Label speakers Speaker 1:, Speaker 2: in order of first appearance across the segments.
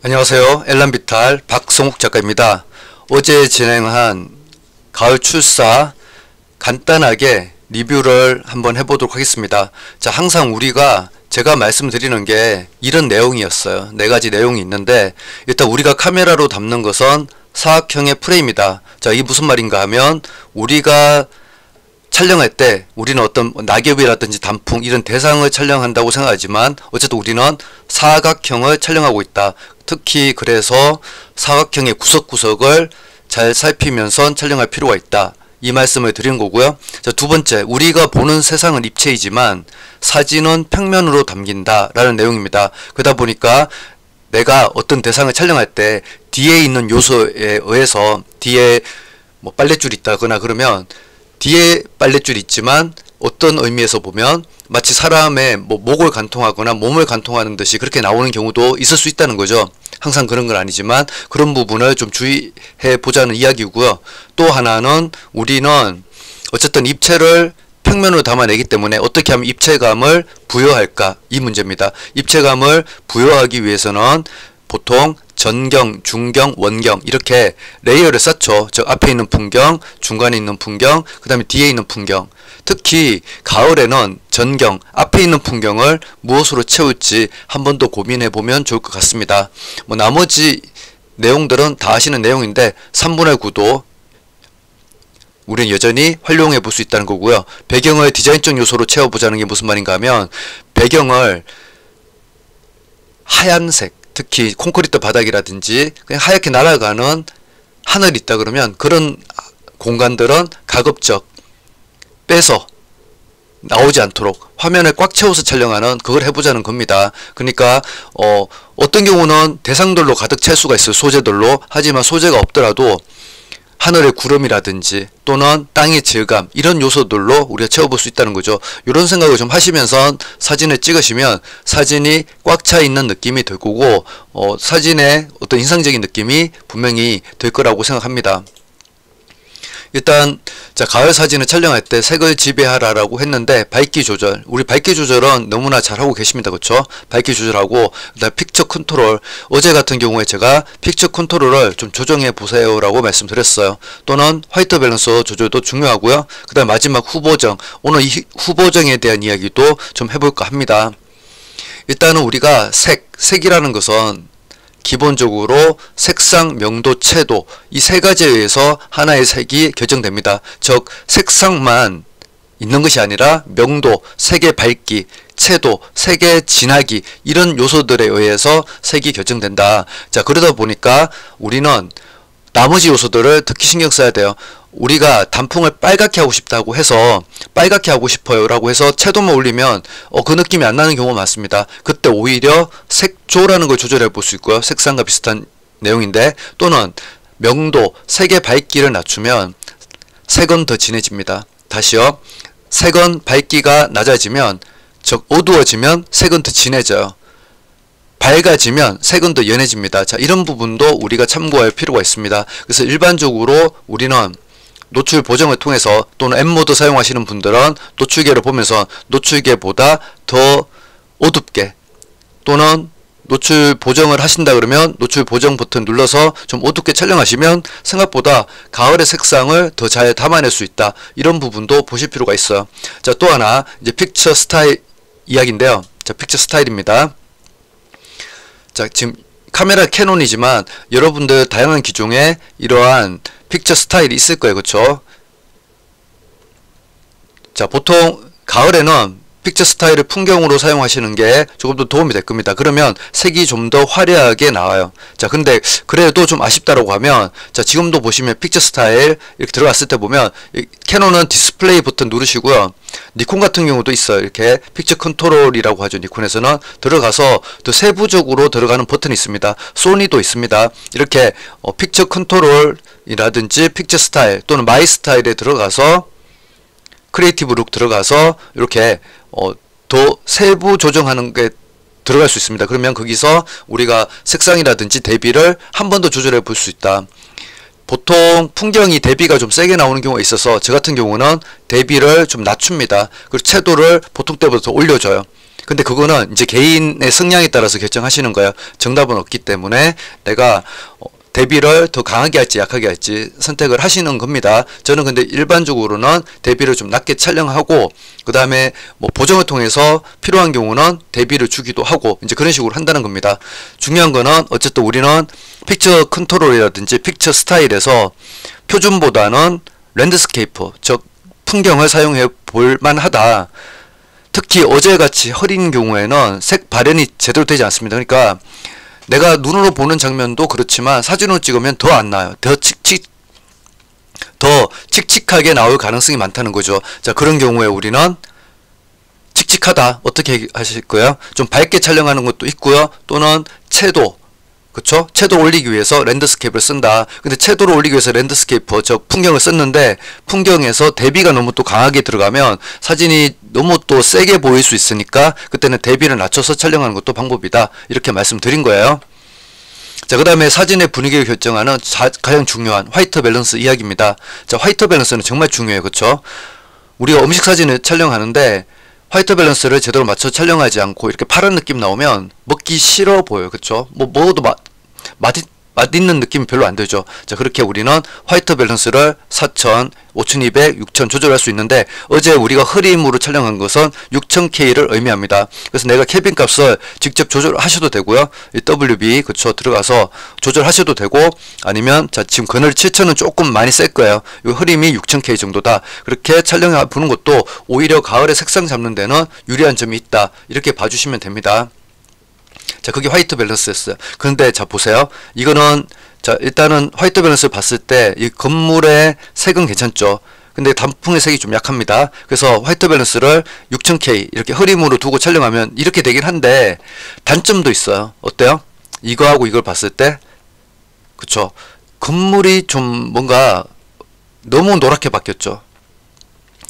Speaker 1: 안녕하세요. 엘람비탈 박성욱 작가입니다. 어제 진행한 가을 출사 간단하게 리뷰를 한번 해보도록 하겠습니다. 자, 항상 제가 말씀드리는 게 이런 내용이었어요. 네 가지 내용이 있는데, 일단 우리가 카메라로 담는 것은 사각형의 프레임이다. 자, 이게 무슨 말인가 하면, 우리가 촬영할 때 우리는 어떤 낙엽이라든지 단풍 이런 대상을 촬영한다고 생각하지만, 어쨌든 우리는 사각형을 촬영하고 있다. 특히 그래서 사각형의 구석구석을 잘 살피면서 촬영할 필요가 있다. 이 말씀을 드린 거고요. 자, 두 번째, 우리가 보는 세상은 입체이지만 사진은 평면으로 담긴다 라는 내용입니다. 그러다 보니까 내가 어떤 대상을 촬영할 때 뒤에 있는 요소에 의해서, 뒤에 뭐 빨랫줄이 있다거나 그러면 뒤에 빨랫줄이 있지만 어떤 의미에서 보면 마치 사람의 목을 관통하거나 몸을 관통하는 듯이 그렇게 나오는 경우도 있을 수 있다는 거죠. 항상 그런 건 아니지만 그런 부분을 좀 주의해 보자는 이야기고요. 또 하나는 우리는 어쨌든 입체를 평면으로 담아내기 때문에 어떻게 하면 입체감을 부여할까, 이 문제입니다. 입체감을 부여하기 위해서는 보통 전경, 중경, 원경 이렇게 레이어를 쌓죠. 즉 앞에 있는 풍경, 중간에 있는 풍경, 그 다음에 뒤에 있는 풍경. 특히 가을에는 전경, 앞에 있는 풍경을 무엇으로 채울지 한 번 더 고민해 보면 좋을 것 같습니다. 나머지 내용들은 다 아시는 내용인데 3분의 9도 우리는 여전히 활용해 볼 수 있다는 거고요. 배경을 디자인적 요소로 채워보자는 게 무슨 말인가 하면, 배경을 하얀색, 특히 콘크리트 바닥이라든지 그냥 하얗게 날아가는 하늘이 있다 그러면 그런 공간들은 가급적 빼서 나오지 않도록 화면을 꽉 채워서 촬영하는, 그걸 해보자는 겁니다. 그러니까 어떤 경우는 대상들로 가득 찰 수가 있어요. 소재들로. 하지만 소재가 없더라도 하늘의 구름이라든지 또는 땅의 질감, 이런 요소들로 우리가 채워볼 수 있다는 거죠. 이런 생각을 좀 하시면서 사진을 찍으시면 사진이 꽉 차 있는 느낌이 들 거고, 사진의 어떤 인상적인 느낌이 분명히 들 거라고 생각합니다. 일단 자, 가을 사진을 촬영할 때 색을 지배하라라고 했는데, 밝기 조절, 우리 밝기 조절은 너무나 잘하고 계십니다. 그렇죠? 밝기 조절하고, 그다음 픽처 컨트롤, 어제 같은 경우에 제가 픽처 컨트롤을 좀 조정해 보세요 라고 말씀드렸어요. 또는 화이트 밸런스 조절도 중요하고요. 그 다음 마지막 후보정, 오늘 이 후보정에 대한 이야기도 좀 해볼까 합니다. 일단은 우리가 색이라는 것은 기본적으로 색상, 명도, 채도, 이 세 가지에 의해서 하나의 색이 결정됩니다. 즉 색상만 있는 것이 아니라 명도, 색의 밝기, 채도, 색의 진하기, 이런 요소들에 의해서 색이 결정된다. 자, 그러다 보니까 우리는 나머지 요소들을 특히 신경 써야 돼요. 우리가 단풍을 빨갛게 하고 싶다고 해서 빨갛게 하고 싶어요 라고 해서 채도만 올리면 그 느낌이 안 나는 경우가 많습니다. 그때 오히려 색조라는 걸 조절해 볼 수 있고요. 색상과 비슷한 내용인데, 또는 명도, 색의 밝기를 낮추면 색은 더 진해집니다. 다시요. 색은 밝기가 낮아지면, 즉 어두워지면 색은 더 진해져요. 밝아지면 색은 더 연해집니다. 자, 이런 부분도 우리가 참고할 필요가 있습니다. 그래서 일반적으로 우리는 노출 보정을 통해서, 또는 M모드 사용하시는 분들은 노출계를 보면서 노출계보다 더 어둡게, 또는 노출 보정을 하신다 그러면 노출 보정 버튼 눌러서 좀 어둡게 촬영하시면 생각보다 가을의 색상을 더 잘 담아낼 수 있다. 이런 부분도 보실 필요가 있어요. 자, 또 하나 이제 픽처 스타일 이야기인데요. 자, 픽처 스타일입니다. 자, 지금 카메라 캐논이지만 여러분들 다양한 기종에 이러한 픽처 스타일이 있을 거예요. 그렇죠? 자, 보통 가을에는 픽처 스타일을 풍경으로 사용하시는 게 조금 더 도움이 될 겁니다. 그러면 색이 좀 더 화려하게 나와요. 자, 근데 그래도 좀 아쉽다라고 하면, 자, 지금도 보시면 픽처 스타일 이렇게 들어갔을 때 보면 캐논은 디스플레이 버튼 누르시고요. 니콘 같은 경우도 있어요. 이렇게 픽처 컨트롤이라고 하죠. 니콘에서는 들어가서 더 세부적으로 들어가는 버튼이 있습니다. 소니도 있습니다. 이렇게 픽처 컨트롤이라든지 픽처 스타일 또는 마이 스타일에 들어가서 크리에이티브 룩 들어가서 이렇게 더 세부 조정하는 게 들어갈 수 있습니다. 그러면 거기서 우리가 색상이라든지 대비를 한 번 더 조절해 볼 수 있다. 보통 풍경이 대비가 좀 세게 나오는 경우가 있어서 저 같은 경우는 대비를 좀 낮춥니다. 그리고 채도를 보통 때보다 더 올려줘요. 근데 그거는 이제 개인의 성향에 따라서 결정하시는 거예요. 정답은 없기 때문에 내가 대비를 더 강하게 할지 약하게 할지 선택을 하시는 겁니다. 저는 근데 일반적으로는 대비를 좀 낮게 촬영하고 그 다음에 뭐 보정을 통해서 필요한 경우는 대비를 주기도 하고 이제 그런 식으로 한다는 겁니다. 중요한 거는 어쨌든 우리는 픽처 컨트롤이라든지 픽처 스타일에서 표준보다는 랜드스케이프 즉 풍경을 사용해 볼 만하다. 특히 어제같이 흐린 경우에는 색 발현이 제대로 되지 않습니다. 그러니까 내가 눈으로 보는 장면도 그렇지만 사진으로 찍으면 더 안 나요. 더 칙칙하게 나올 가능성이 많다는 거죠. 자, 그런 경우에 우리는 칙칙하다. 어떻게 하실 거예요? 좀 밝게 촬영하는 것도 있고요. 또는 채도. 그쵸? 채도 올리기 위해서 랜드스케이프를 쓴다. 근데 채도를 올리기 위해서 랜드스케이프, 저 풍경을 썼는데 풍경에서 대비가 너무 또 강하게 들어가면 사진이 너무 또 세게 보일 수 있으니까 그때는 대비를 낮춰서 촬영하는 것도 방법이다. 이렇게 말씀드린 거예요. 자, 그 다음에 사진의 분위기를 결정하는 가장 중요한 화이트 밸런스 이야기입니다. 자, 화이트 밸런스는 정말 중요해요. 그쵸? 우리가 음식 사진을 촬영하는데 화이트 밸런스를 제대로 맞춰 촬영하지 않고 이렇게 파란 느낌 나오면 먹기 싫어 보여요. 그쵸? 뭐 먹어도 맛있는 느낌이 별로 안 들죠. 자, 그렇게 우리는 화이트 밸런스를 4000, 5200, 6000 조절할 수 있는데 어제 우리가 흐림으로 촬영한 것은 6000K를 의미합니다. 그래서 내가 켈빈 값을 직접 조절하셔도 되고요. 이 WB 그쵸 들어가서 조절하셔도 되고 아니면 자 지금 그늘 7000은 조금 많이 셀 거예요. 이 흐림이 6000K 정도다. 그렇게 촬영해 보는 것도 오히려 가을에 색상 잡는 데는 유리한 점이 있다. 이렇게 봐주시면 됩니다. 자, 그게 화이트 밸런스였어요. 그런데 자 보세요. 이거는 자 일단은 화이트 밸런스를 봤을 때 이 건물의 색은 괜찮죠. 근데 단풍의 색이 좀 약합니다. 그래서 화이트 밸런스를 6000K 이렇게 흐림으로 두고 촬영하면 이렇게 되긴 한데 단점도 있어요. 어때요? 이거하고 이걸 봤을 때 그쵸? 건물이 좀 뭔가 너무 노랗게 바뀌었죠.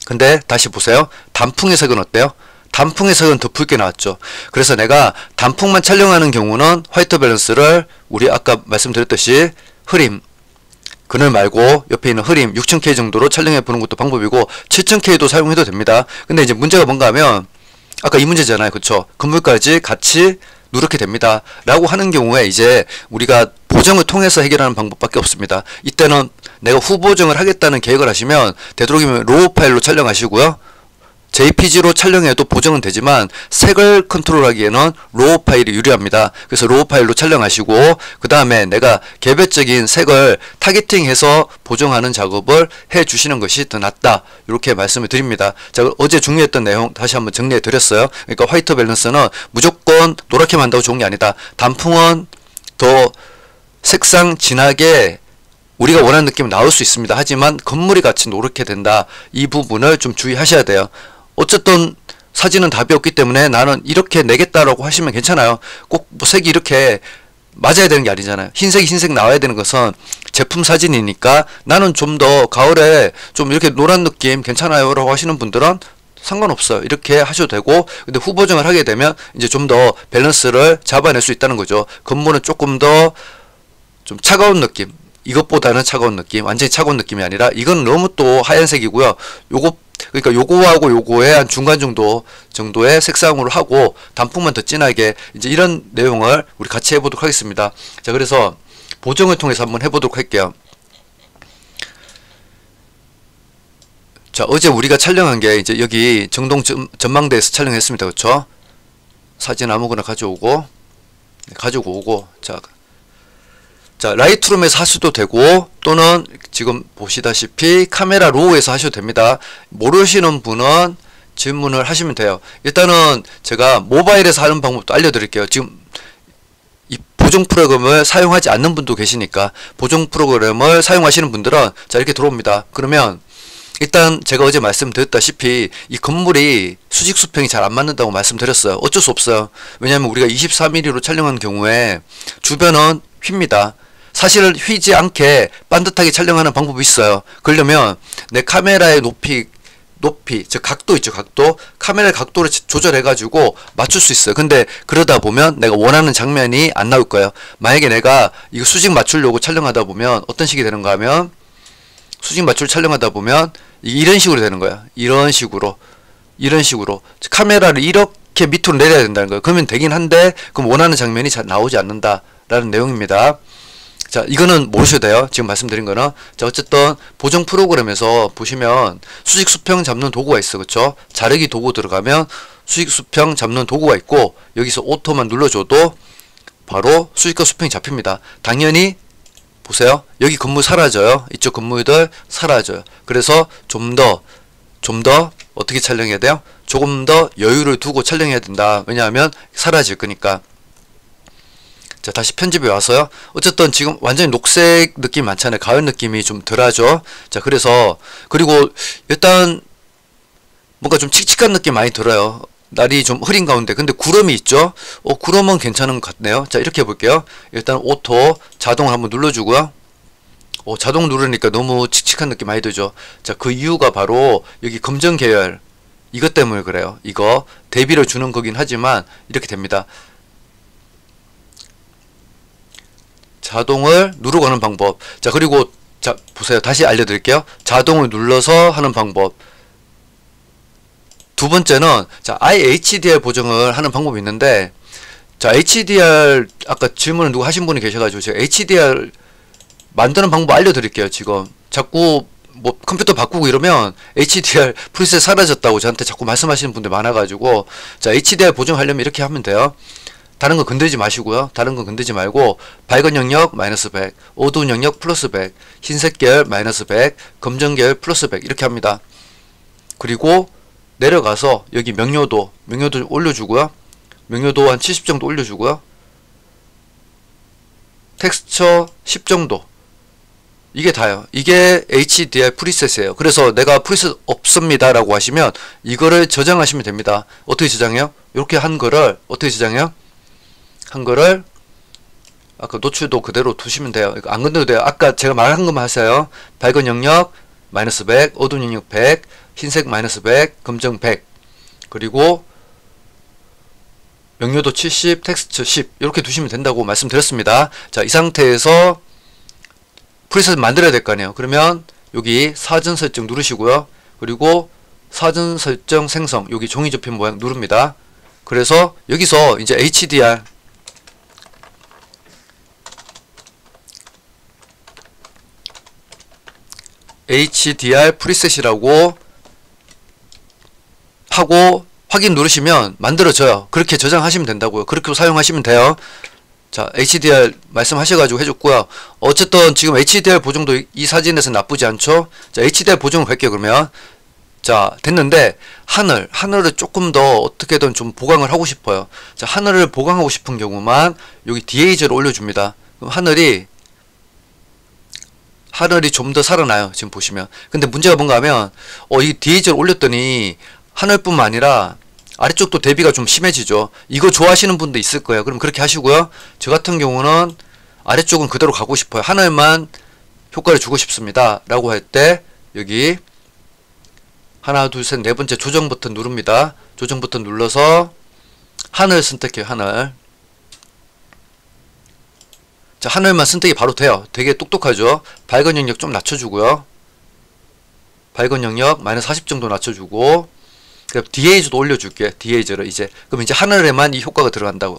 Speaker 1: 근데 다시 보세요. 단풍의 색은 어때요? 단풍의 색은 더 붉게 나왔죠. 그래서 내가 단풍만 촬영하는 경우는 화이트 밸런스를 우리 아까 말씀드렸듯이 흐림 그늘 말고 옆에 있는 흐림 6000K 정도로 촬영해 보는 것도 방법이고 7000K도 사용해도 됩니다. 근데 이제 문제가 뭔가 하면 아까 이 문제잖아요. 그쵸? 건물까지 같이 누렇게 됩니다. 라고 하는 경우에 이제 우리가 보정을 통해서 해결하는 방법밖에 없습니다. 이때는 내가 후보정을 하겠다는 계획을 하시면 되도록이면 로우 파일로 촬영하시고요. JPG로 촬영해도 보정은 되지만 색을 컨트롤하기에는 로우 파일이 유리합니다. 그래서 로우 파일로 촬영하시고 그 다음에 내가 개별적인 색을 타겟팅해서 보정하는 작업을 해주시는 것이 더 낫다. 이렇게 말씀을 드립니다. 자, 어제 중요했던 내용 다시 한번 정리해 드렸어요. 그러니까 화이트 밸런스는 무조건 노랗게 만다고 좋은 게 아니다. 단풍은 더 색상 진하게 우리가 원하는 느낌이 나올 수 있습니다. 하지만 건물이 같이 노랗게 된다. 이 부분을 좀 주의하셔야 돼요. 어쨌든 사진은 답이 없기 때문에 나는 이렇게 내겠다라고 하시면 괜찮아요. 꼭 뭐 색이 이렇게 맞아야 되는 게 아니잖아요. 흰색이 흰색 나와야 되는 것은 제품 사진이니까 나는 좀 더 가을에 좀 이렇게 노란 느낌 괜찮아요 라고 하시는 분들은 상관없어요. 이렇게 하셔도 되고 근데 후보정을 하게 되면 이제 좀 더 밸런스를 잡아낼 수 있다는 거죠. 건물은 조금 더 좀 차가운 느낌 이것보다는 차가운 느낌 완전히 차가운 느낌이 아니라 이건 너무 또 하얀색이고요. 요거 그러니까 요거하고 요거의 한 중간 정도의 색상으로 하고 단풍만 더 진하게 이제 이런 내용을 우리 같이 해보도록 하겠습니다. 자, 그래서 보정을 통해서 한번 해보도록 할게요. 자, 어제 우리가 촬영한 게 이제 여기 정동 전망대에서 촬영했습니다. 그렇죠? 사진 아무거나 가져오고 자, 라이트룸에서 하셔도 되고 또는 지금 보시다시피 카메라 로우에서 하셔도 됩니다. 모르시는 분은 질문을 하시면 돼요. 일단은 제가 모바일에서 하는 방법도 알려드릴게요. 지금 이 보정 프로그램을 사용하지 않는 분도 계시니까 보정 프로그램을 사용하시는 분들은 자 이렇게 들어옵니다. 그러면 일단 제가 어제 말씀드렸다시피 이 건물이 수직 수평이 잘 안 맞는다고 말씀드렸어요. 어쩔 수 없어요. 왜냐하면 우리가 24mm로 촬영한 경우에 주변은 휩니다. 사실은 휘지 않게 반듯하게 촬영하는 방법이 있어요. 그러려면 내 카메라의 높이 즉 각도 있죠. 각도 카메라의 각도를 조절해 가지고 맞출 수 있어요. 근데 그러다 보면 내가 원하는 장면이 안 나올 거예요. 만약에 내가 이거 수직 맞추려고 촬영하다 보면 어떤 식이 되는가 하면 수직 맞출 촬영하다 보면 이런 식으로 되는 거야. 이런 식으로 카메라를 이렇게 이렇게 밑으로 내려야 된다는 거예요. 그러면 되긴 한데 그럼 원하는 장면이 잘 나오지 않는다라는 내용입니다. 자, 이거는 모르셔도 돼요. 지금 말씀드린 거는. 자, 어쨌든 보정 프로그램에서 보시면 수직 수평 잡는 도구가 있어. 그쵸? 자르기 도구 들어가면 수직 수평 잡는 도구가 있고 여기서 오토만 눌러줘도 바로 수직과 수평이 잡힙니다. 당연히 보세요. 여기 건물 사라져요. 이쪽 건물들 사라져요. 그래서 좀 더 어떻게 촬영해야 돼요? 조금 더 여유를 두고 촬영해야 된다. 왜냐하면 사라질 거니까. 자, 다시 편집에 와서요. 어쨌든 지금 완전히 녹색 느낌 많잖아요. 가을 느낌이 좀 덜하죠. 자, 그래서 그리고 일단 뭔가 좀 칙칙한 느낌 많이 들어요. 날이 좀 흐린 가운데. 근데 구름이 있죠. 구름은 괜찮은 것 같네요. 자, 이렇게 해볼게요. 일단 오토 자동을 한번 눌러주고요. 자동 누르니까 너무 칙칙한 느낌 많이 들죠. 자, 그 이유가 바로 여기 검정 계열 이것 때문에 그래요. 이거 대비를 주는 거긴 하지만 이렇게 됩니다. 자동을 누르고 하는 방법. 자, 그리고 자, 보세요. 다시 알려드릴게요. 자동을 눌러서 하는 방법. 두 번째는 자, HDR 보정을 하는 방법이 있는데, 자, HDR 아까 질문을 누구 하신 분이 계셔가지고 제가 HDR 만드는 방법 알려드릴게요. 지금 자꾸 뭐 컴퓨터 바꾸고 이러면 HDR 프리셋 사라졌다고 저한테 자꾸 말씀하시는 분들 많아가지고, 자, HDR 보정하려면 이렇게 하면 돼요. 다른 거 건드리지 마시고요. 다른 거 건드리지 말고 밝은 영역 마이너스 100, 어두운 영역 플러스 100, 흰색 계열 마이너스 100, 검정 계열 플러스 100 이렇게 합니다. 그리고 내려가서 여기 명료도 올려주고요. 명료도 한 70 정도 올려주고요. 텍스처 10 정도. 이게 다요. 이게 HDR 프리셋이에요. 그래서 내가 프리셋 없습니다 라고 하시면 이거를 저장하시면 됩니다. 어떻게 저장해요? 이렇게 한 거를 어떻게 저장해요? 한 거를 아까 노출도 그대로 두시면 돼요. 이거 안 건드려도 돼요. 아까 제가 말한 것만 하세요. 밝은 영역 마이너스 100, 어두운 영역 100, 흰색 마이너스 100, 검정 100, 그리고 명료도 70, 텍스처 10 이렇게 두시면 된다고 말씀드렸습니다. 자, 이 상태에서 프리셋 만들어야 될 거 아니에요. 그러면 여기 사전 설정 누르시고요. 그리고 사전 설정 생성 여기 종이 접힌 모양 누릅니다. 그래서 여기서 이제 HDR 프리셋이라고 하고 확인 누르시면 만들어져요. 그렇게 저장하시면 된다고요. 그렇게 사용하시면 돼요. 자, HDR 말씀하셔가지고 해줬고요. 어쨌든 지금 HDR 보정도 이 사진에서 나쁘지 않죠? 자, HDR 보정을 할게요. 그러면 자, 됐는데 하늘을 조금 더 어떻게든 좀 보강을 하고 싶어요. 자, 하늘을 보강하고 싶은 경우만 여기 DH를 올려줍니다. 그럼 하늘이 좀 더 살아나요. 지금 보시면. 근데 문제가 뭔가 하면 이 DH를 올렸더니 하늘뿐만 아니라 아래쪽도 대비가 좀 심해지죠. 이거 좋아하시는 분도 있을 거예요. 그럼 그렇게 하시고요. 저 같은 경우는 아래쪽은 그대로 가고 싶어요. 하늘만 효과를 주고 싶습니다 라고 할 때 여기 하나 둘 셋 네 번째 조정 버튼 누릅니다. 조정 버튼 눌러서 하늘 선택해요. 하늘. 자, 하늘만 선택이 바로 돼요. 되게 똑똑하죠. 밝은 영역 좀 낮춰주고요. 밝은 영역 마이너스 40 정도 낮춰주고, DH도 올려줄게요. DH를 이제. 그럼 이제 하늘에만 이 효과가 들어간다고.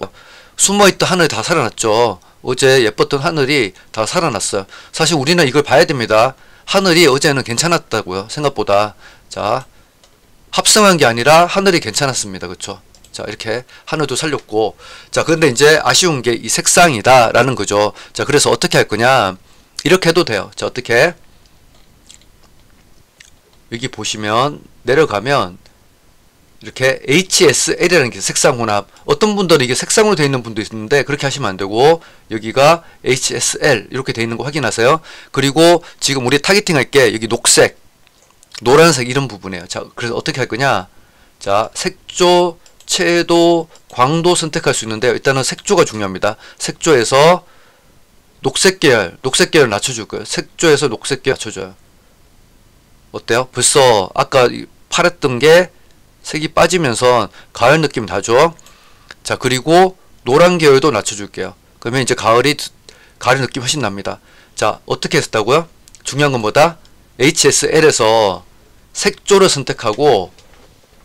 Speaker 1: 숨어있던 하늘이 다 살아났죠. 어제 예뻤던 하늘이 다 살아났어요. 사실 우리는 이걸 봐야 됩니다. 하늘이 어제는 괜찮았다고요. 생각보다. 자, 합성한 게 아니라 하늘이 괜찮았습니다. 그쵸? 자, 이렇게 하늘도 살렸고. 자, 근데 이제 아쉬운 게 이 색상이다 라는 거죠. 자, 그래서 어떻게 할 거냐, 이렇게 해도 돼요. 자, 어떻게, 여기 보시면 내려가면 이렇게 HSL이라는 게 색상 혼합. 어떤 분들은 이게 색상으로 되어 있는 분도 있는데 그렇게 하시면 안 되고, 여기가 HSL 이렇게 되어 있는 거 확인하세요. 그리고 지금 우리 타겟팅 할 게 여기 녹색, 노란색 이런 부분이에요. 자, 그래서 어떻게 할 거냐, 자, 색조, 채도, 광도 선택할 수 있는데 일단은 색조가 중요합니다. 색조에서 녹색 계열 낮춰줄 거예요. 색조에서 녹색 계열 낮춰줘요. 어때요? 벌써 아까 파랬던 게 색이 빠지면서 가을 느낌 나죠? 자, 그리고 노란 계열도 낮춰줄게요. 그러면 이제 가을 느낌 훨씬 납니다. 자, 어떻게 했다고요? 중요한 건 뭐다? HSL에서 색조를 선택하고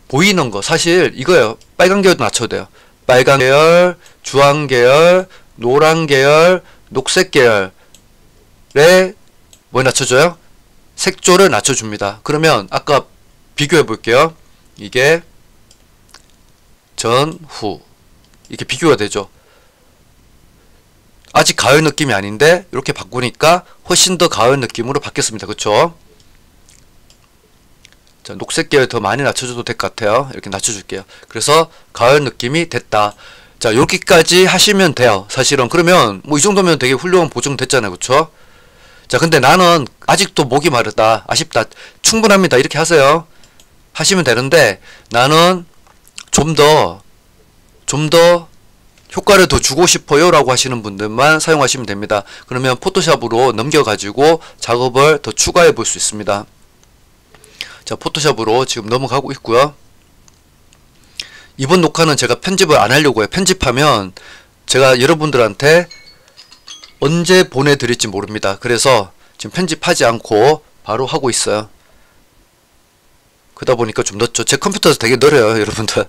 Speaker 1: 보이는 거, 사실 이거예요. 빨간 계열도 낮춰도 돼요. 빨간 계열, 주황 계열, 노란 계열, 녹색 계열에 뭐 낮춰줘요? 색조를 낮춰줍니다. 그러면 아까 비교해 볼게요. 이게 전, 후 이렇게 비교가 되죠. 아직 가을 느낌이 아닌데 이렇게 바꾸니까 훨씬 더 가을 느낌으로 바뀌었습니다. 그쵸? 자, 녹색 계열 더 많이 낮춰줘도 될 것 같아요. 이렇게 낮춰줄게요. 그래서 가을 느낌이 됐다. 자, 여기까지 하시면 돼요. 사실은. 그러면 뭐 이 정도면 되게 훌륭한 보정 됐잖아요. 그쵸? 자, 근데 나는 아직도 목이 마르다. 아쉽다. 충분합니다. 이렇게 하세요. 하시면 되는데 나는 좀 더 효과를 더 주고 싶어요 라고 하시는 분들만 사용하시면 됩니다. 그러면 포토샵으로 넘겨가지고 작업을 더 추가해 볼 수 있습니다. 자, 포토샵으로 지금 넘어가고 있고요. 이번 녹화는 제가 편집을 안 하려고 해요. 편집하면 제가 여러분들한테 언제 보내드릴지 모릅니다. 그래서 지금 편집하지 않고 바로 하고 있어요. 그러다 보니까 좀 늦죠. 제 컴퓨터도 되게 느려요, 여러분들.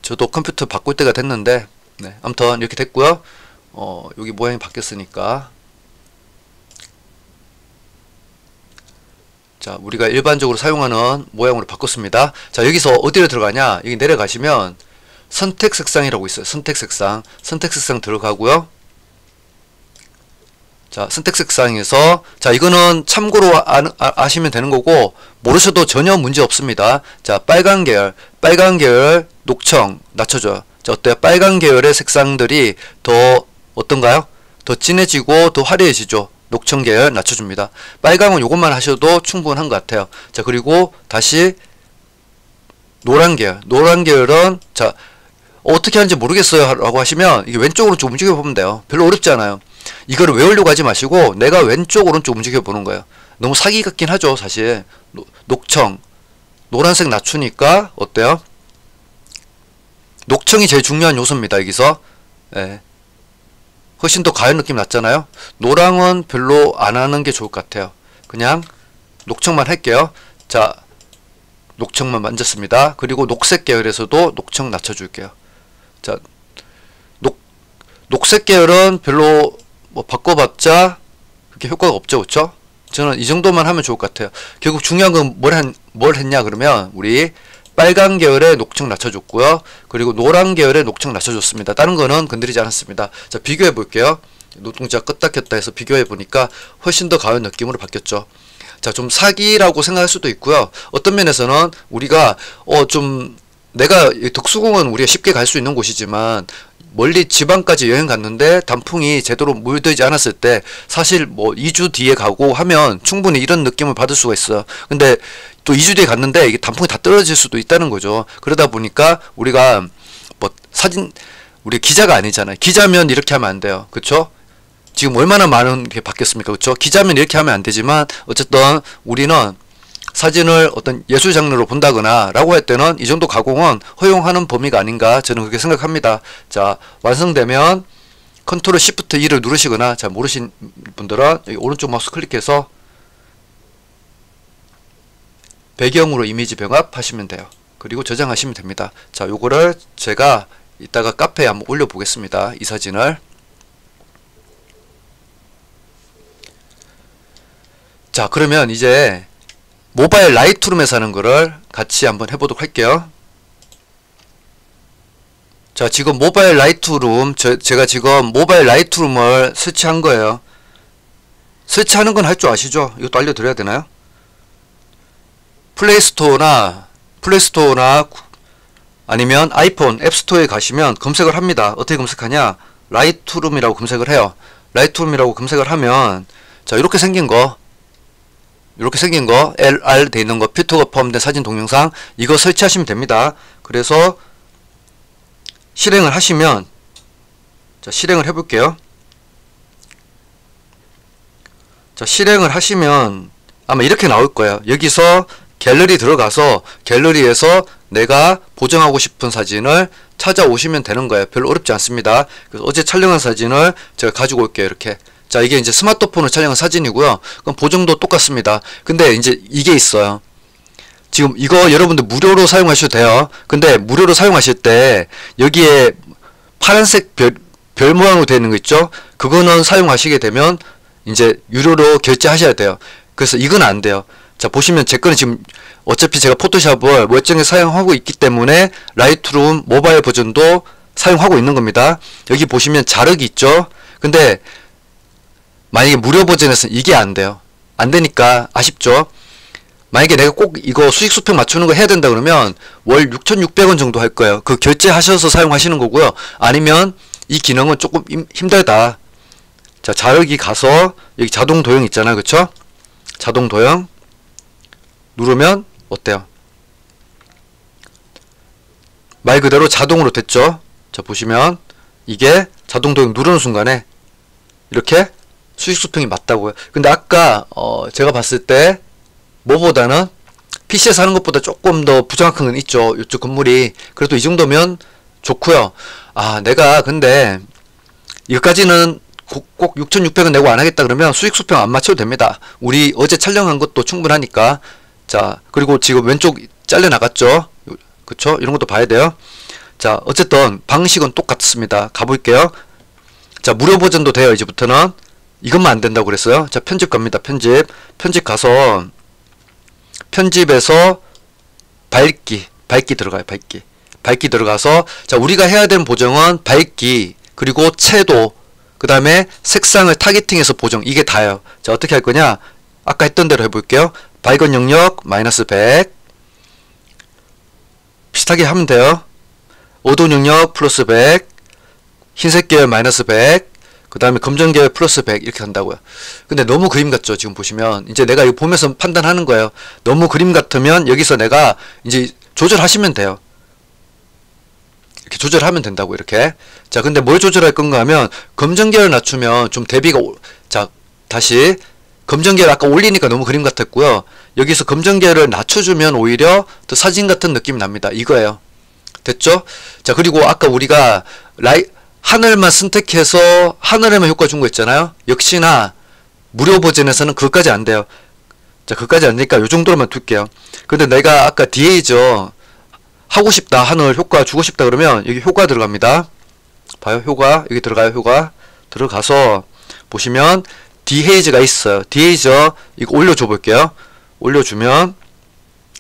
Speaker 1: 저도 컴퓨터 바꿀 때가 됐는데, 네, 아무튼 이렇게 됐고요. 여기 모양이 바뀌었으니까. 자, 우리가 일반적으로 사용하는 모양으로 바꿨습니다. 자, 여기서 어디로 들어가냐? 여기 내려가시면 선택 색상이라고 있어요. 선택 색상. 선택 색상 들어가고요. 자, 선택 색상에서, 자, 이거는 참고로 아시면 되는 거고, 모르셔도 전혀 문제 없습니다. 자, 빨간 계열, 녹청 낮춰줘요. 자, 어때요? 빨간 계열의 색상들이 더 어떤가요? 더 진해지고 더 화려해지죠. 녹청 계열 낮춰줍니다. 빨강은 요것만 하셔도 충분한 것 같아요. 자, 그리고 다시 노란 계열은, 자, 어떻게 하는지 모르겠어요 라고 하시면 이게 왼쪽으로 좀 움직여 보면 돼요. 별로 어렵지 않아요. 이거를 외우려고 하지 마시고 내가 왼쪽 오른쪽 움직여 보는 거예요. 너무 사기 같긴 하죠. 사실 녹청 노란색 낮추니까 어때요? 녹청이 제일 중요한 요소입니다. 여기서 훨씬 더 가을 느낌 났잖아요. 노랑은 별로 안 하는 게 좋을 것 같아요. 그냥 녹청만 할게요. 자, 녹청만 만졌습니다. 그리고 녹색 계열에서도 녹청 낮춰줄게요. 자, 녹색 계열은 별로 뭐 바꿔봤자 그렇게 효과가 없죠. 그쵸? 저는 이 정도만 하면 좋을 것 같아요. 결국 중요한 건 뭘 했냐 그러면 우리 빨간 계열의 녹청 낮춰줬고요. 그리고 노란 계열의 녹청 낮춰줬습니다. 다른 거는 건드리지 않았습니다. 자, 비교해 볼게요. 눈동자 껐다 켰다 해서 비교해 보니까 훨씬 더 가을 느낌으로 바뀌었죠. 자, 좀 사기라고 생각할 수도 있고요. 어떤 면에서는 우리가 좀 내가 덕수궁은 우리가 쉽게 갈 수 있는 곳이지만 멀리 지방까지 여행 갔는데 단풍이 제대로 물들지 않았을 때 사실 뭐 2주 뒤에 가고 하면 충분히 이런 느낌을 받을 수가 있어요. 근데 또 2주 뒤에 갔는데 이게 단풍이 다 떨어질 수도 있다는 거죠. 그러다 보니까 우리가 뭐 우리 기자가 아니잖아요. 기자면 이렇게 하면 안 돼요. 그쵸? 지금 얼마나 많은 게 바뀌었습니까? 그쵸? 기자면 이렇게 하면 안 되지만 어쨌든 우리는 사진을 어떤 예술 장르로 본다거나 라고 할 때는 이 정도 가공은 허용하는 범위가 아닌가 저는 그렇게 생각합니다. 자, 완성되면 컨트롤 시프트 2를 누르시거나 잘 모르신 분들은 여기 오른쪽 마우스 클릭해서 배경으로 이미지 병합 하시면 돼요. 그리고 저장하시면 됩니다. 자, 요거를 제가 이따가 카페에 한번 올려 보겠습니다. 이 사진을. 자, 그러면 이제 모바일 라이트룸에서 하는 거를 같이 한번 해보도록 할게요. 자, 지금 모바일 라이트룸, 제가 지금 모바일 라이트룸을 설치한 거예요. 설치하는 건 할 줄 아시죠? 이것도 알려드려야 되나요? 플레이스토어나 아니면 아이폰 앱스토어에 가시면 검색을 합니다. 어떻게 검색하냐? 라이트룸이라고 검색을 해요. 라이트룸이라고 검색을 하면 자, 이렇게 생긴 거 LR 돼 있는 거, 필터가 포함된 사진 동영상 이거 설치하시면 됩니다. 그래서 실행을 하시면 자, 실행을 해볼게요. 자, 실행을 하시면 아마 이렇게 나올 거예요. 여기서 갤러리 들어가서 갤러리에서 내가 보정하고 싶은 사진을 찾아오시면 되는 거예요. 별로 어렵지 않습니다. 그래서 어제 촬영한 사진을 제가 가지고 올게요. 이렇게. 자, 이게 이제 스마트폰으로 촬영한 사진이고요. 그럼 보정도 똑같습니다. 근데 이제 이게 있어요. 지금 이거 여러분들 무료로 사용하셔도 돼요. 근데 무료로 사용하실 때 여기에 파란색 별 모양으로 되어 있는 거 있죠? 그거는 사용하시게 되면 이제 유료로 결제하셔야 돼요. 그래서 이건 안 돼요. 자, 보시면 제 거는 지금 어차피 제가 포토샵을 멀쩡히 사용하고 있기 때문에 라이트룸 모바일 버전도 사용하고 있는 겁니다. 여기 보시면 자르기 있죠? 근데 만약에 무료 버전에서는 이게 안 돼요. 안 되니까 아쉽죠? 만약에 내가 꼭 이거 수익 수평 맞추는 거 해야 된다 그러면 월 6,600원 정도 할 거예요. 그 결제하셔서 사용하시는 거고요. 아니면 이 기능은 조금 힘들다. 자, 자르기 가서 여기 자동 도형 있잖아요. 그쵸? 자동 도형 누르면 어때요? 말 그대로 자동으로 됐죠? 자, 보시면 이게 자동 도형 누르는 순간에 이렇게 수익 수평이 맞다고요. 근데 아까 제가 봤을 때 뭐보다는 PC에서 하는 것보다 조금 더 부정확한 건 있죠. 이쪽 건물이. 그래도 이 정도면 좋고요. 아, 내가 근데 이것까지는 꼭 6,600원 내고 안 하겠다 그러면 수익 수평 안 맞춰도 됩니다. 우리 어제 촬영한 것도 충분하니까. 자, 그리고 지금 왼쪽 잘려 나갔죠. 그쵸? 이런 것도 봐야 돼요. 자, 어쨌든 방식은 똑같습니다. 가볼게요. 자, 무료 버전도 돼요. 이제부터는. 이것만 안 된다고 그랬어요. 자, 편집 갑니다. 편집 가서 편집에서 밝기 들어가요. 밝기 들어가서 자, 우리가 해야 되는 보정은 밝기 그리고 채도 그 다음에 색상을 타겟팅해서 보정, 이게 다예요. 자, 어떻게 할 거냐? 아까 했던 대로 해볼게요. 밝은 영역 마이너스 100 비슷하게 하면 돼요. 어두운 영역 플러스 100 흰색 계열 마이너스 100 그 다음에 검정 계열 플러스 100 이렇게 한다고요. 근데 너무 그림 같죠? 지금 보시면 이제 내가 이거 보면서 판단하는 거예요. 너무 그림 같으면 여기서 내가 이제 조절하시면 돼요. 이렇게 조절하면 된다고. 이렇게. 자, 근데 뭘 조절할 건가 하면 검정 계열 낮추면 좀 대비가 자, 다시 검정 계열 아까 올리니까 너무 그림 같았고요. 여기서 검정 계열을 낮춰주면 오히려 더 사진 같은 느낌이 납니다. 이거예요. 됐죠? 자, 그리고 아까 우리가 하늘만 선택해서 하늘에만 효과 준 거 있잖아요. 역시나 무료 버전에서는 그것까지 안 돼요. 자, 그것까지 안 되니까 요 정도로만 둘게요. 근데 내가 아까 디에이저 하고 싶다, 하늘 효과 주고 싶다 그러면 여기 효과 들어갑니다. 봐요, 효과. 여기 들어가요, 효과. 들어가서 보시면 디헤이즈가 있어요. 디헤이저 이거 올려줘 볼게요. 올려주면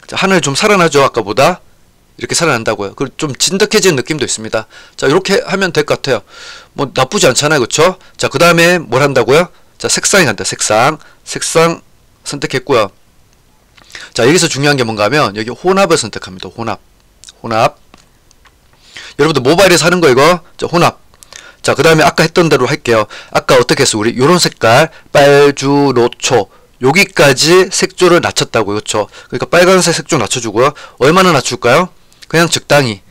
Speaker 1: 자, 하늘 좀 살아나죠, 아까보다. 이렇게 살아난다고요. 그리고 좀 진득해지는 느낌도 있습니다. 자, 이렇게 하면 될 것 같아요. 뭐 나쁘지 않잖아요, 그쵸? 자, 그 다음에 뭘 한다고요? 자, 색상이 간다. 색상 선택했고요. 자, 여기서 중요한 게 뭔가 하면 여기 혼합을 선택합니다. 혼합. 여러분들 모바일에서 하는 거 이거. 자, 혼합. 자, 그 다음에 아까 했던 대로 할게요. 아까 어떻게 했어? 우리 요런 색깔 빨주 노초 여기까지 색조를 낮췄다고요. 그쵸? 그러니까 빨간색 색조 낮춰주고요. 얼마나 낮출까요? 그냥 적당히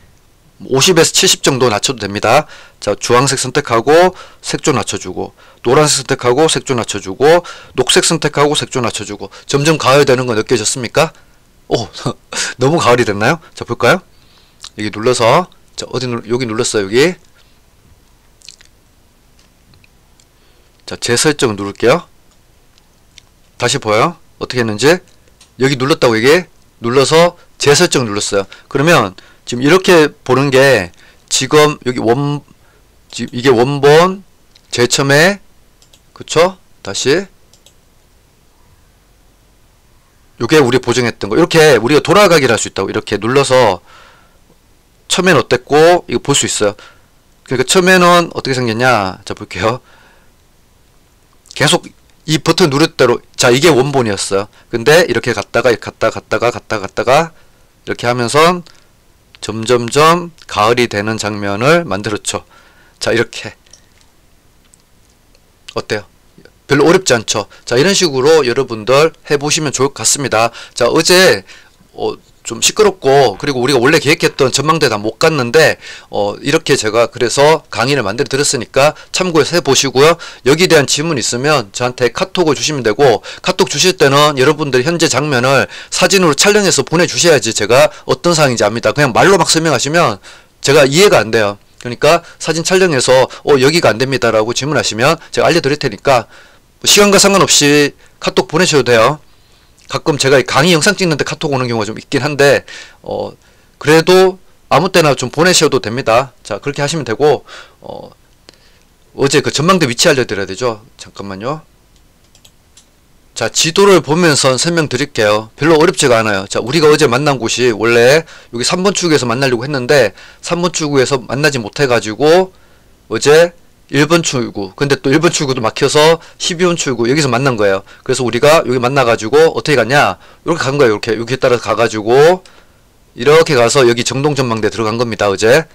Speaker 1: 50에서 70 정도 낮춰도 됩니다. 자, 주황색 선택하고 색조 낮춰주고 노란색 선택하고 색조 낮춰주고 녹색 선택하고 색조 낮춰주고 점점 가을되는 거 느껴졌습니까? 오, 너무 가을이 됐나요? 자, 볼까요? 여기 눌러서 자, 여기 눌렀어요. 여기. 자, 재설정 누를게요. 다시 보여요? 어떻게 했는지. 여기 눌렀다고 이게 눌러서 재설정 눌렀어요. 그러면 지금 이렇게 보는 게 지금 여기 이게 원본 제일 처음에 그쵸? 다시 요게 우리 보정했던 거 이렇게 우리가 돌아가기를 할 수 있다고. 이렇게 눌러서 처음엔 어땠고 이거 볼 수 있어요. 그러니까 처음에는 어떻게 생겼냐. 자, 볼게요. 계속 이 버튼 누를 대로 자, 이게 원본이었어요. 근데 이렇게 갔다가 이렇게 하면서 점점점 가을이 되는 장면을 만들었죠. 자, 이렇게 어때요? 별로 어렵지 않죠? 자, 이런 식으로 여러분들 해보시면 좋을 것 같습니다. 자, 어제 좀 시끄럽고 그리고 우리가 원래 계획했던 전망대 다 못 갔는데 이렇게 제가 그래서 강의를 만들어 드렸으니까 참고해서 해보시고요. 여기에 대한 질문 있으면 저한테 카톡을 주시면 되고 카톡 주실 때는 여러분들 현재 장면을 사진으로 촬영해서 보내주셔야지 제가 어떤 상황인지 압니다. 그냥 말로 막 설명하시면 제가 이해가 안 돼요. 그러니까 사진 촬영해서 여기가 안 됩니다 라고 질문하시면 제가 알려드릴 테니까 시간과 상관없이 카톡 보내셔도 돼요. 가끔 제가 강의 영상 찍는데 카톡 오는 경우가 좀 있긴 한데 그래도 아무 때나 좀 보내셔도 됩니다. 자, 그렇게 하시면 되고 어제 그 전망대 위치 알려드려야 되죠. 잠깐만요. 자, 지도를 보면서 설명드릴게요. 별로 어렵지가 않아요. 자, 우리가 어제 만난 곳이 원래 여기 3번 출구에서 만나려고 했는데 3번 출구에서 만나지 못해가지고 어제 1번 출구, 근데 또 1번 출구도 막혀서 12번 출구 여기서 만난 거예요. 그래서 우리가 여기 만나가지고 어떻게 갔냐, 이렇게 간 거예요. 이렇게 여기에 따라서 가가지고 이렇게 가서 여기 정동전망대 들어간 겁니다. 어제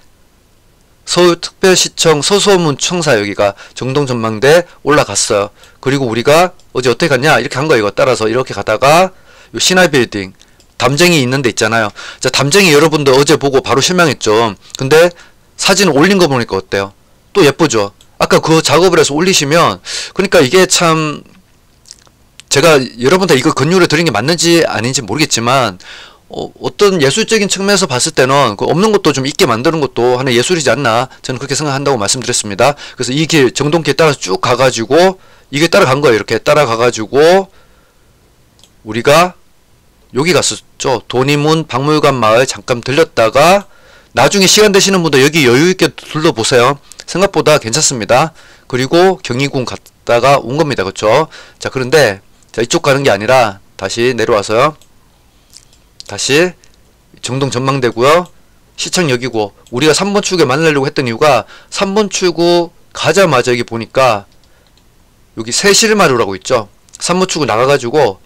Speaker 1: 서울특별시청 서소문 청사 여기가 정동전망대 올라갔어요. 그리고 우리가 어제 어떻게 갔냐, 이렇게 간 거예요. 이거 따라서 이렇게 가다가 요 신화빌딩 담쟁이 있는 데 있잖아요. 자, 담쟁이 여러분들 어제 보고 바로 실망했죠. 근데 사진 올린 거 보니까 어때요? 또 예쁘죠? 아까 그 작업을 해서 올리시면, 그러니까 이게 참, 제가 여러분들 이거 권유를 드린 게 맞는지 아닌지 모르겠지만 어떤 예술적인 측면에서 봤을 때는 그 없는 것도 좀 있게 만드는 것도 하나의 예술이지 않나, 저는 그렇게 생각한다고 말씀드렸습니다. 그래서 이 길, 정동길 따라서 쭉 가가지고 이게 따라간 거예요. 이렇게 따라가가지고 우리가 여기 갔었죠. 도니문 박물관 마을 잠깐 들렸다가 나중에 시간 되시는 분들 여기 여유있게 둘러보세요. 생각보다 괜찮습니다. 그리고 경희궁 갔다가 온 겁니다. 그쵸? 자, 그런데 자, 이쪽 가는 게 아니라 다시 내려와서요. 다시 정동 전망대고요. 시청역이고, 우리가 3번 출구에 만나려고 했던 이유가 3번 출구 가자마자 여기 보니까 여기 새실마루라고 있죠. 3번 출구 나가가지고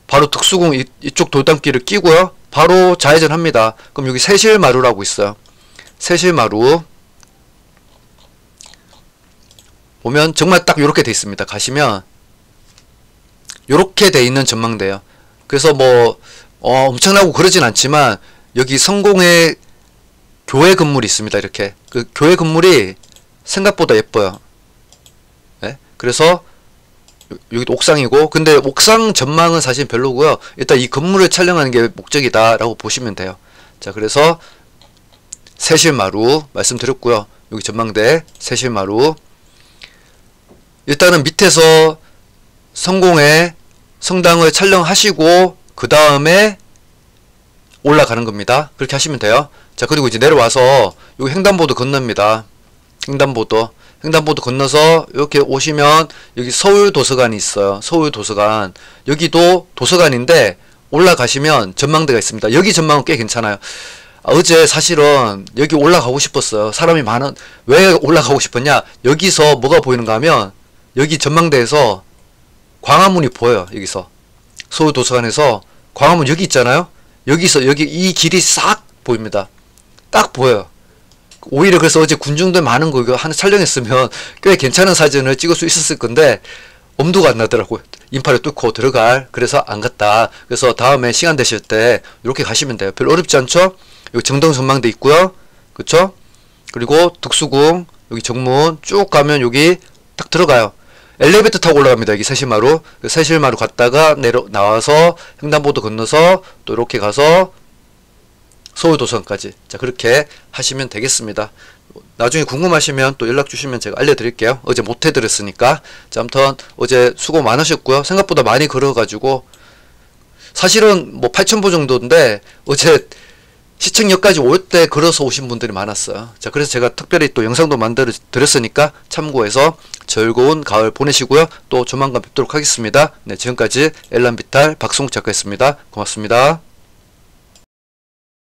Speaker 1: 바로 득수궁 이쪽 돌담길을 끼고요. 바로 좌회전합니다. 그럼 여기 새실마루라고 있어요. 새실마루 보면 정말 딱 요렇게 돼 있습니다. 가시면 요렇게 돼 있는 전망대예요. 그래서 뭐 엄청나고 그러진 않지만 여기 성공의 교회 건물이 있습니다. 이렇게 그 교회 건물이 생각보다 예뻐요. 네? 그래서 여기도 옥상이고, 근데 옥상 전망은 사실 별로고요. 일단 이 건물을 촬영하는 게 목적이다 라고 보시면 돼요. 자, 그래서 새실마루 말씀드렸고요. 여기 전망대 새실마루, 일단은 밑에서 성공의 성당을 촬영하시고 그 다음에 올라가는 겁니다. 그렇게 하시면 돼요. 자, 그리고 이제 내려와서 여기 횡단보도 건넙니다. 횡단보도 건너서 이렇게 오시면 여기 서울도서관이 있어요. 서울도서관, 여기도 도서관인데 올라가시면 전망대가 있습니다. 여기 전망은 꽤 괜찮아요. 어제 사실은 여기 올라가고 싶었어요. 사람이 많은, 왜 올라가고 싶었냐, 여기서 뭐가 보이는가 하면 여기 전망대에서 광화문이 보여요. 여기서 서울도서관에서 광화문 여기 있잖아요. 여기서 여기 이 길이 싹 보입니다. 딱 보여요. 오히려 그래서 어제 군중들 많은 거 이거 하나 촬영했으면 꽤 괜찮은 사진을 찍을 수 있었을 건데 엄두가 안 나더라고요. 인파를 뚫고 들어갈. 그래서 안 갔다. 그래서 다음에 시간 되실 때 이렇게 가시면 돼요. 별로 어렵지 않죠? 여기 정동 전망대 있고요. 그쵸? 그리고 득수궁 여기 정문 쭉 가면 여기 딱 들어가요. 엘리베이터 타고 올라갑니다. 여기 새실마루. 새실마루 갔다가 나와서 횡단보도 건너서 또 이렇게 가서 서울도서관까지. 자, 그렇게 하시면 되겠습니다. 나중에 궁금하시면 또 연락 주시면 제가 알려드릴게요. 어제 못 해드렸으니까. 자, 아무튼 어제 수고 많으셨고요. 생각보다 많이 걸어가지고 사실은 뭐 8,000보 정도인데 어제 시청역까지 올 때 걸어서 오신 분들이 많았어요. 자, 그래서 제가 특별히 또 영상도 만들어 드렸으니까 참고해서 즐거운 가을 보내시고요. 또 조만간 뵙도록 하겠습니다. 네, 지금까지 엘란비탈 박승욱 작가였습니다. 고맙습니다.